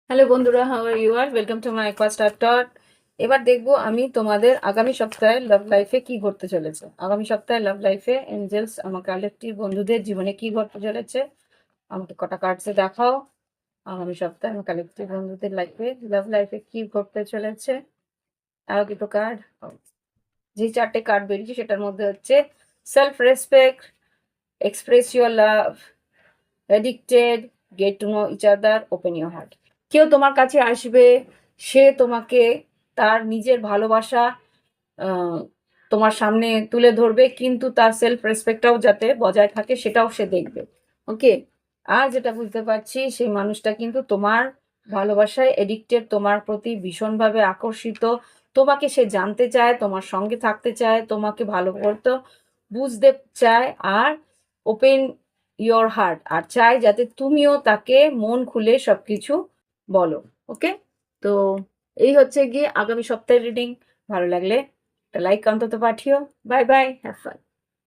Hello বন্ধুরা, how are you are welcome to my first টট। এবার দেখবো আমি তোমাদের আগামী সপ্তাহে লাভ লাইফে কি ঘটতে চলেছে। আগামী সপ্তাহে লাভ লাইফে এঞ্জেলস আমার কালেক্টিভ বন্ধুদের জীবনে কি ঘটতে চলেছে আমাকে কটা কার্ডসে দেখাও। আগামী সপ্তাহে আমার কালেক্টিভ বন্ধুদের লাভ লাইফে কি ঘটতে চলেছে। আরো দুটো কার্ড, যে চারটে কার্ড বেরিয়েছে সেটার মধ্যে হচ্ছে self respect, express your love, addicted, get to know each other, open your heart. কেউ তোমার কাছে আসবে, সে তোমাকে তার নিজের ভালোবাসা তোমার সামনে তুলে ধরবে, কিন্তু তার সেলফ রেসপেক্টটাও যাতে বজায় থাকে সেটাও সে দেখবে। ওকে, আর যেটা বুঝতে পারছি সেই মানুষটা কিন্তু তোমার ভালোবাসায় এডিক্টেড, তোমার প্রতি ভীষণভাবে আকর্ষিত, তোমাকে সে জানতে চায়, তোমার সঙ্গে থাকতে চায়, তোমাকে ভালো করতে বুঝতে চায়, আর ওপেন ইয়োর হার্ট, আর চায় যাতে তুমিও তাকে মন খুলে সবকিছু বলো। ওকে, তো এই হচ্ছে গিয়ে আগামী সপ্তাহের রিডিং। ভালো লাগলে একটা লাইক অন্তত পাঠিও। Bye bye, have fun.